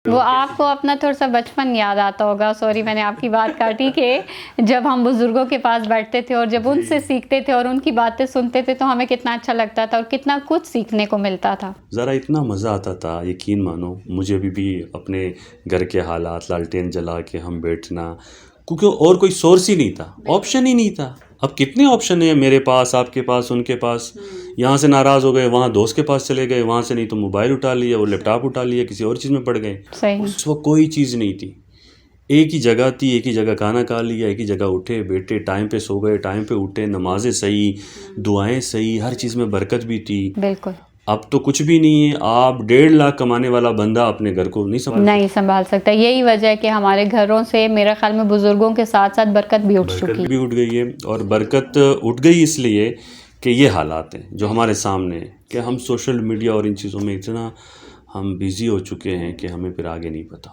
وہ آپ کو اپنا تھوڑا سا بچپن یاد آتا ہوگا. سوری میں نے آپ کی بات کاٹی کہ جب ہم بزرگوں کے پاس بیٹھتے تھے اور جب ان سے سیکھتے تھے اور ان کی باتیں سنتے تھے تو ہمیں کتنا اچھا لگتا تھا اور کتنا کچھ سیکھنے کو ملتا تھا. ذرا اتنا مزہ آتا تھا, یقین مانو مجھے بھی اپنے گھر کے حالات, لالٹین جلا کے ہم بیٹھنا, کیونکہ اور کوئی سورس ہی نہیں تھا, آپشن ہی نہیں تھا. اب کتنے آپشن ہیں میرے پاس, آپ کے پاس, ان کے پاس. یہاں سے ناراض ہو گئے وہاں دوست کے پاس چلے گئے, وہاں سے نہیں تو موبائل اٹھا لیا, وہ لیپ ٹاپ اٹھا لیا, کسی اور چیز میں پڑ گئے. اس وقت کوئی چیز نہیں تھی, ایک ہی جگہ تھی, ایک ہی جگہ کھانا کھا لیا, ایک ہی جگہ اٹھے بیٹھے, ٹائم پہ سو گئے, ٹائم پہ اٹھے, نمازیں صحیح, دعائیں صحیح, ہر چیز میں برکت بھی تھی. بالکل. اب تو کچھ بھی نہیں ہے. آپ 1.5 لاکھ کمانے والا بندہ اپنے گھر کو نہیں سنبھال سکتا. یہی وجہ ہے کہ ہمارے گھروں سے میرے خیال میں بزرگوں کے ساتھ ساتھ برکت بھی اٹھ چکی. برکت بھی اٹھ گئی ہے, اور برکت اٹھ گئی اس لیے کہ یہ حالات ہیں جو ہمارے سامنے ہیں, کہ ہم سوشل میڈیا اور ان چیزوں میں اتنا ہم بیزی ہو چکے ہیں کہ ہمیں پھر آگے نہیں پتہ.